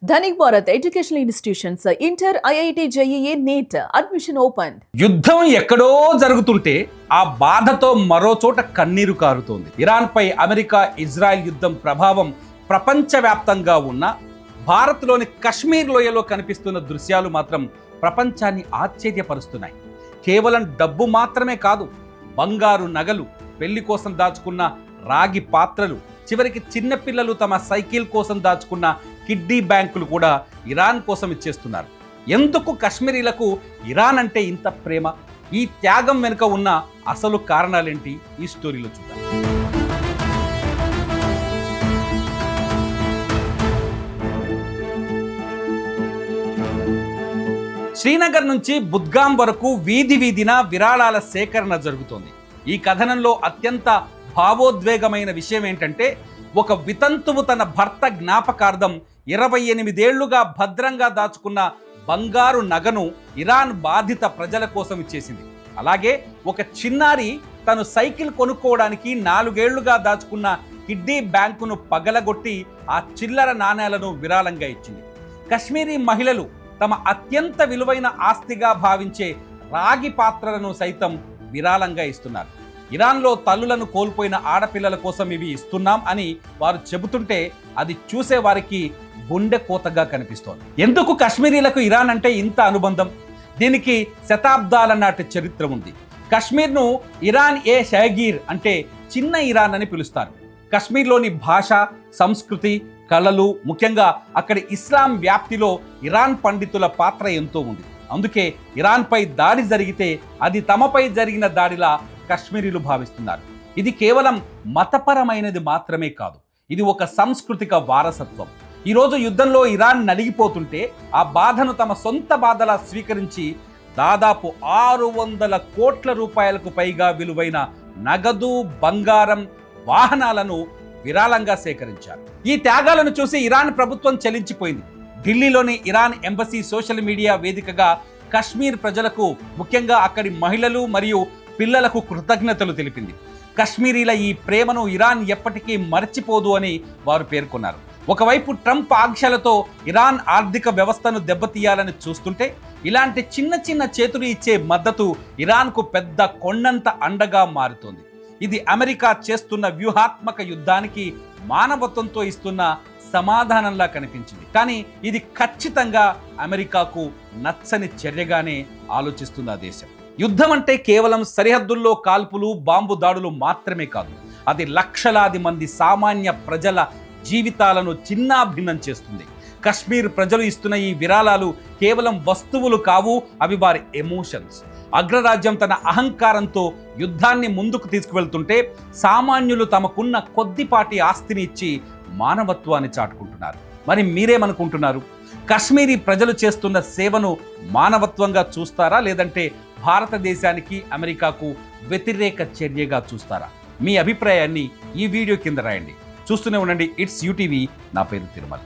Dhanik Bharat educational institutions inter IIT JEE NEET admission open. యుద్ధం ఎక్కడో జరుగుతుంటే ఆ బాధతో మరో చోట కన్నీరు కారుతోంది. ఇరాన్పై అమెరికా ఇజ్రాయెల్ యుద్ధం ప్రభావం ప్రపంచవ్యాప్తంగా ఉన్న భారత్లోని కశ్మీర్ లోయలో కనిపిస్తున్న దృశ్యాలు మాత్రం ప్రపంచాన్ని ఆశ్చర్యపరుస్తున్నాయి. కేవలం డబ్బు మాత్రమే కాదు, బంగారు నగలు, పెళ్లి కోసం దాచుకున్న రాగి పాత్రలు, చివరికి చిన్నపిల్లలు తమ సైకిల్ కోసం దాచుకున్న కిడ్నీ బ్యాంకులు కూడా ఇరాన్ కోసం ఇచ్చేస్తున్నారు. ఎందుకు కశ్మీరీలకు ఇరాన్ అంటే ఇంత ప్రేమ? ఈ త్యాగం వెనుక ఉన్న అసలు కారణాలేంటి? ఈ స్టోరీలో చూద్దాం. శ్రీనగర్ నుంచి బుద్గాం వరకు వీధి వీధిన విరాళాల సేకరణ జరుగుతోంది. ఈ కథనంలో అత్యంత భావోద్వేగమైన విషయం ఏంటంటే, ఒక వితంతువు తన భర్త జ్ఞాపకార్థం 28 ఏళ్లుగా భద్రంగా దాచుకున్న బంగారు నగను ఇరాన్ బాధిత ప్రజల కోసం ఇచ్చేసింది. అలాగే ఒక చిన్నారి తను సైకిల్ కొనుక్కోవడానికి 4 ఏళ్లుగా దాచుకున్న కిడ్నీ బ్యాంకును పగలగొట్టి ఆ చిల్లర నాణేలను విరాళంగా ఇచ్చింది. కశ్మీరీ మహిళలు తమ అత్యంత విలువైన ఆస్తిగా భావించే రాగి పాత్రలను సైతం విరాళంగా ఇస్తున్నారు. ఇరాన్లో తల్లులను కోల్పోయిన ఆడపిల్లల కోసం ఇవి ఇస్తున్నాం అని వారు చెబుతుంటే అది చూసే వారికి గుండె కోతగా కనిపిస్తోంది. ఎందుకు కశ్మీరీలకు ఇరాన్ అంటే ఇంత అనుబంధం? దీనికి శతాబ్దాల నాటి చరిత్ర ఉంది. కశ్మీర్ను ఇరాన్ ఏ షాగీర్ అంటే చిన్న ఇరాన్ అని పిలుస్తారు. కశ్మీర్లోని భాష, సంస్కృతి, కళలు, ముఖ్యంగా అక్కడి ఇస్లాం వ్యాప్తిలో ఇరాన్ పండితుల పాత్ర ఎంతో ఉంది. అందుకే ఇరాన్పై దాడి జరిగితే అది తమపై జరిగిన దాడిలా కశ్మీరీలు భావిస్తున్నారు. ఇది కేవలం మతపరమైనది మాత్రమే కాదు, ఇది ఒక సాంస్కృతిక వారసత్వం. ఈరోజు యుద్ధంలో ఇరాన్ నలిగిపోతుంటే ఆ బాధను తమ సొంత బాధలా స్వీకరించి దాదాపు 600 కోట్ల రూపాయలకు పైగా విలువైన నగదు, బంగారం, వాహనాలను విరాళంగా సేకరించారు. ఈ త్యాగాలను చూసి ఇరాన్ ప్రభుత్వం చలించిపోయింది. ఢిల్లీలోని ఇరాన్ ఎంబసీ సోషల్ మీడియా వేదికగా కశ్మీర్ ప్రజలకు, ముఖ్యంగా అక్కడి మహిళలు మరియు పిల్లలకు కృతజ్ఞతలు తెలిపింది. కశ్మీరీల ఈ ప్రేమను ఇరాన్ ఎప్పటికీ మర్చిపోదు అని వారు పేర్కొన్నారు. ఒకవైపు ట్రంప్ ఆంక్షలతో ఇరాన్ ఆర్థిక వ్యవస్థను దెబ్బతీయాలని చూస్తుంటే, ఇలాంటి చిన్న చిన్న చేతులు ఇచ్చే మద్దతు ఇరాన్కు పెద్ద కొండంత అండగా మారుతోంది. ఇది అమెరికా చేస్తున్న వ్యూహాత్మక యుద్ధానికి మానవత్వంతో ఇస్తున్న సమాధానంలా కనిపించింది. కానీ ఇది ఖచ్చితంగా అమెరికాకు నచ్చని చర్యగానే ఆలోచిస్తుంది ఆ దేశం. యుద్ధం అంటే కేవలం సరిహద్దుల్లో కాల్పులు, బాంబు దాడులు మాత్రమే కాదు, అది లక్షలాది మంది సామాన్య ప్రజల జీవితాలను చిన్నాభిన్నం చేస్తుంది. కశ్మీర్ ప్రజలు ఇస్తున్న ఈ విరాళాలు కేవలం వస్తువులు కావు, అవి వారి ఎమోషన్స్. అగ్రరాజ్యం తన అహంకారంతో యుద్ధాన్ని ముందుకు తీసుకువెళ్తుంటే సామాన్యులు తమకున్న కొద్దిపాటి ఆస్తిని ఇచ్చి మానవత్వాన్ని చాటుకుంటున్నారు. మరి మీరేమనుకుంటున్నారు? కశ్మీరీ ప్రజలు చేస్తున్న సేవను మానవత్వంగా చూస్తారా, లేదంటే భారతదేశానికి, అమెరికాకు వ్యతిరేక చర్యగా చూస్తారా? మీ అభిప్రాయాన్ని ఈ వీడియో కింద రాయండి. చూస్తూనే ఉండండి ఇట్స్ యూటీవీ. నా పేరు తిరుమల.